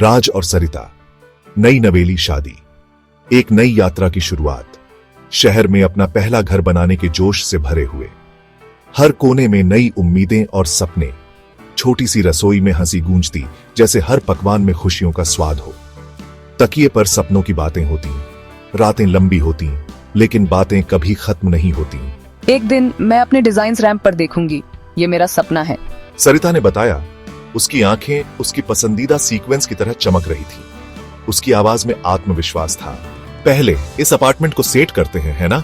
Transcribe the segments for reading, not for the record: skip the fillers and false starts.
राज और सरिता, नई नवेली शादी, एक नई यात्रा की शुरुआत, शहर में अपना पहला घर बनाने के जोश से भरे हुए, हर कोने में नई उम्मीदें और सपने, छोटी सी रसोई में हंसी गूंजती जैसे हर पकवान में खुशियों का स्वाद हो। तकिए पर सपनों की बातें होती, रातें लंबी होती, लेकिन बातें कभी खत्म नहीं होती। एक दिन मैं अपने डिजाइन्स रैंप पर देखूंगी, ये मेरा सपना है, सरिता ने बताया। उसकी आंखें उसकी पसंदीदा सीक्वेंस की तरह चमक रही थी। उसकी आवाज में आत्मविश्वास था। पहले इस अपार्टमेंट को सेट करते हैं, है ना?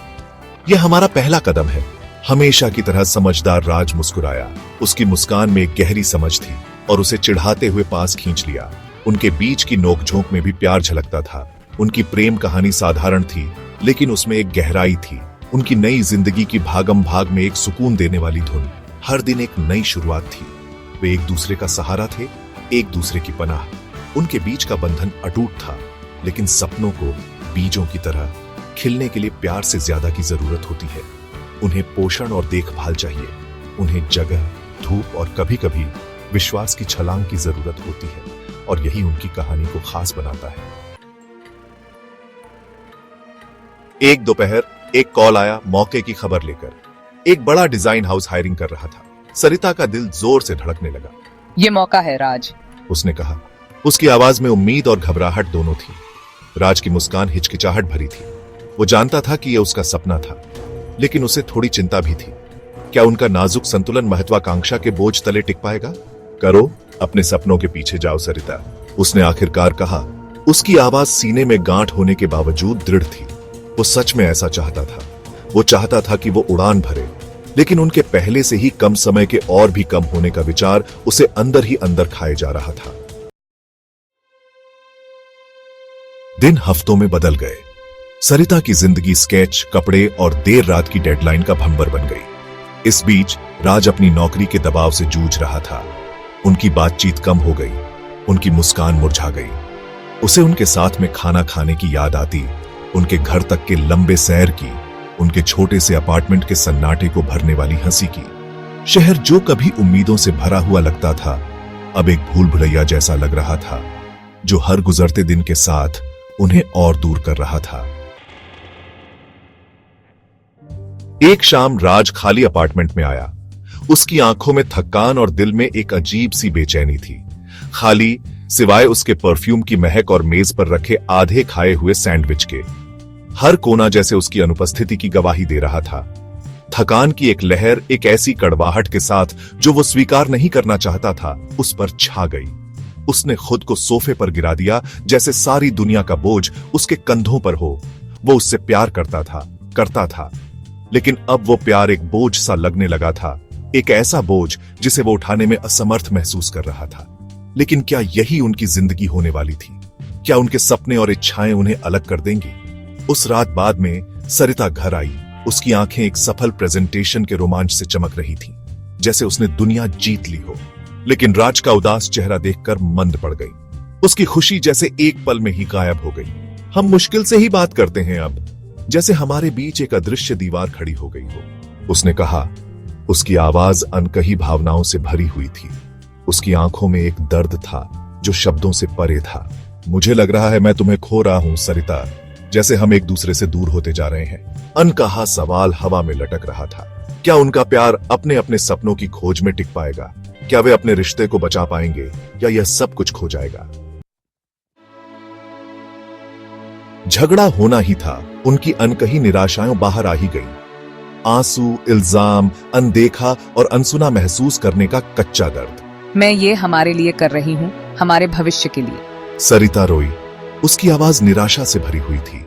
यह हमारा पहला कदम है। हमेशा की तरह समझदार राज मुस्कुराया। उसकी मुस्कान में एक गहरी समझ थी और उसे चिढ़ाते हुए पास खींच लिया। उनके बीच की नोकझोंक में भी प्यार झलकता था। उनकी प्रेम कहानी साधारण थी, लेकिन उसमें एक गहराई थी। उनकी नई जिंदगी की भागम भाग में एक सुकून देने वाली धुन। हर दिन एक नई शुरुआत थी। वे एक दूसरे का सहारा थे, एक दूसरे की पनाह। उनके बीच का बंधन अटूट था, लेकिन सपनों को बीजों की तरह खिलने के लिए प्यार से ज्यादा की जरूरत होती है। उन्हें पोषण और देखभाल चाहिए। उन्हें जगह, धूप और कभी कभी विश्वास की छलांग की जरूरत होती है, और यही उनकी कहानी को खास बनाता है। एक दोपहर एक कॉल आया मौके की खबर लेकर। एक बड़ा डिजाइन हाउस हायरिंग कर रहा था। सरिता का दिल जोर से धड़कने लगा। ये मौका है राज, उसने कहा। उसकी आवाज में उम्मीद और घबराहट दोनों थी। राज की मुस्कान हिचकिचाहट भरी थी। वो जानता था कि यह उसका सपना था, लेकिन उसे थोड़ी चिंता भी थी। क्या उनका नाजुक संतुलन महत्वाकांक्षा के बोझ तले टिक पाएगा? करो, अपने सपनों के पीछे जाओ सरिता, उसने आखिरकार कहा। उसकी आवाज सीने में गांठ होने के बावजूद दृढ़ थी। वो सच में ऐसा चाहता था। वो चाहता था कि वो उड़ान भरे, लेकिन उनके पहले से ही कम समय के और भी कम होने का विचार उसे अंदर ही अंदर खाए जा रहा था। दिन हफ्तों में बदल गए। सरिता की जिंदगी स्केच, कपड़े और देर रात की डेडलाइन का भंवर बन गई। इस बीच राज अपनी नौकरी के दबाव से जूझ रहा था। उनकी बातचीत कम हो गई, उनकी मुस्कान मुरझा गई। उसे उनके साथ में खाना खाने की याद आती, उनके घर तक के लंबे सैर की, उनके छोटे से अपार्टमेंट के सन्नाटे को भरने वाली हंसी की। शहर जो कभी उम्मीदों से भरा हुआ लगता था, अब एक भूल भुलैया जैसा लग रहा था, जो हर गुजरते दिन के साथ उन्हें और दूर कर रहा था। एक शाम राज खाली अपार्टमेंट में आया। उसकी आंखों में थकान और दिल में एक अजीब सी बेचैनी थी। खाली, सिवाय उसके परफ्यूम की महक और मेज पर रखे आधे खाए हुए सैंडविच के। हर कोना जैसे उसकी अनुपस्थिति की गवाही दे रहा था। थकान की एक लहर एक ऐसी कड़वाहट के साथ जो वो स्वीकार नहीं करना चाहता था, उस पर छा गई। उसने खुद को सोफे पर गिरा दिया, जैसे सारी दुनिया का बोझ उसके कंधों पर हो। वो उससे प्यार करता था, लेकिन अब वो प्यार एक बोझ सा लगने लगा था, एक ऐसा बोझ जिसे वो उठाने में असमर्थ महसूस कर रहा था। लेकिन क्या यही उनकी जिंदगी होने वाली थी? क्या उनके सपने और इच्छाएं उन्हें अलग कर देंगी? उस रात बाद में सरिता घर आई। उसकी आंखें एक सफल प्रेजेंटेशन के रोमांच से चमक रही थीं, जैसे उसने दुनिया जीत ली हो। लेकिन राज का उदास चेहरा देखकर मंद पड़ गई। उसकी खुशी जैसे एक पल में ही गायब हो गई। हम मुश्किल से ही बात करते हैं अब, जैसे हमारे बीच एक अदृश्य दीवार खड़ी हो गई हो, उसने कहा। उसकी आवाज अनकही भावनाओं से भरी हुई थी। उसकी आंखों में एक दर्द था जो शब्दों से परे था। मुझे लग रहा है मैं तुम्हें खो रहा हूं सरिता, जैसे हम एक दूसरे से दूर होते जा रहे हैं। अनकहा सवाल हवा में लटक रहा था। क्या उनका प्यार अपने अपने सपनों की खोज में टिक पाएगा? क्या वे अपने रिश्ते को बचा पाएंगे, या यह सब कुछ खो जाएगा? झगड़ा होना ही था। उनकी अनकही निराशाएं बाहर आ ही गई। आंसू, इल्जाम, अनदेखा और अनसुना महसूस करने का कच्चा दर्द। मैं ये हमारे लिए कर रही हूँ, हमारे भविष्य के लिए। सरिता रोई। उसकी आवाज निराशा से भरी हुई थी।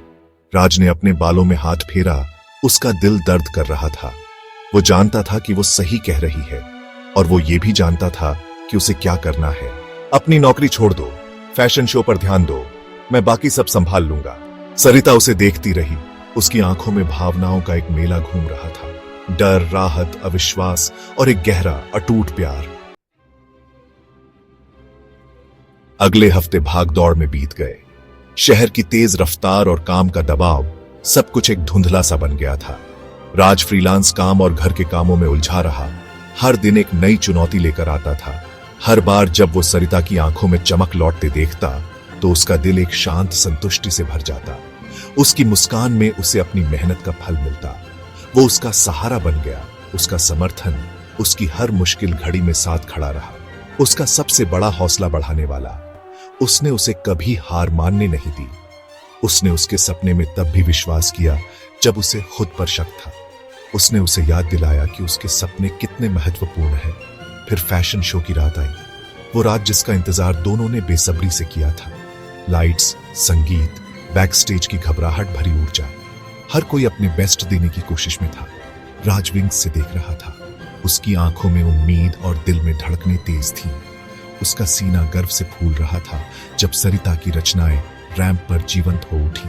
राज ने अपने बालों में हाथ फेरा। उसका दिल दर्द कर रहा था। वो जानता था कि वो सही कह रही है, और वो ये भी जानता था कि उसे क्या करना है। अपनी नौकरी छोड़ दो, फैशन शो पर ध्यान दो, मैं बाकी सब संभाल लूंगा। सरिता उसे देखती रही। उसकी आंखों में भावनाओं का एक मेला घूम रहा था। डर, राहत, अविश्वास और एक गहरा अटूट प्यार। अगले हफ्ते भाग दौड़ में बीत गए। शहर की तेज रफ्तार और काम का दबाव, सब कुछ एक धुंधला सा बन गया था। राज फ्रीलांस काम और घर के कामों में उलझा रहा। हर दिन एक नई चुनौती लेकर आता था। हर बार जब वो सरिता की आंखों में चमक लौटते देखता तो उसका दिल एक शांत संतुष्टि से भर जाता। उसकी मुस्कान में उसे अपनी मेहनत का फल मिलता। वो उसका सहारा बन गया, उसका समर्थन, उसकी हर मुश्किल घड़ी में साथ खड़ा रहा, उसका सबसे बड़ा हौसला बढ़ाने वाला। उसने उसे कभी हार मानने नहीं दी। उसने उसके सपने में तब भी विश्वास किया जब उसे खुद पर शक था। उसने उसे याद दिलाया कि उसके सपने कितने महत्वपूर्ण हैं। फिर फैशन शो की रात आई, वो रात जिसका इंतजार दोनों ने बेसब्री से किया था। लाइट्स, संगीत, बैकस्टेज की घबराहट भरी ऊर्जा, हर कोई अपने बेस्ट देने की कोशिश में था। राज विंग्स से देख रहा था। उसकी आंखों में उम्मीद और दिल में धड़कनें तेज थीं। उसका सीना गर्व से फूल रहा था जब सरिता की रचनाएं रैंप पर जीवंत हो उठी।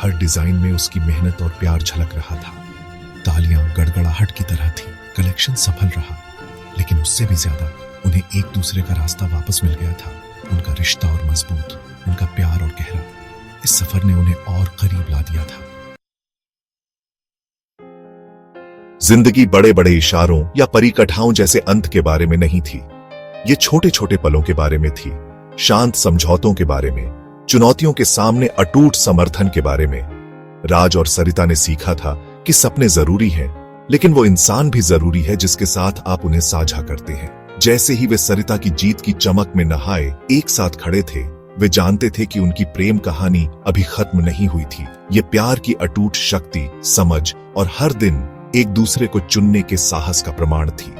हर डिजाइन में उसकी मेहनत और प्यार झलक रहा था। तालियां गड़गड़ाहट की तरह थी। कलेक्शन सफल रहा, लेकिन उससे भी ज्यादा उन्हें एक दूसरे का रास्ता वापस मिल गया था। उनका रिश्ता और मजबूत, उनका प्यार और गहरा। इस सफर ने उन्हें और करीब ला दिया था। जिंदगी बड़े बड़े इशारों या परिकठाओं जैसे अंत के बारे में नहीं थी। ये छोटे छोटे पलों के बारे में थी, शांत समझौतों के बारे में, चुनौतियों के सामने अटूट समर्थन के बारे में। राज और सरिता ने सीखा था कि सपने जरूरी हैं, लेकिन वो इंसान भी जरूरी है जिसके साथ आप उन्हें साझा करते हैं। जैसे ही वे सरिता की जीत की चमक में नहाए एक साथ खड़े थे, वे जानते थे कि उनकी प्रेम कहानी अभी खत्म नहीं हुई थी। ये प्यार की अटूट शक्ति, समझ और हर दिन एक दूसरे को चुनने के साहस का प्रमाण थी।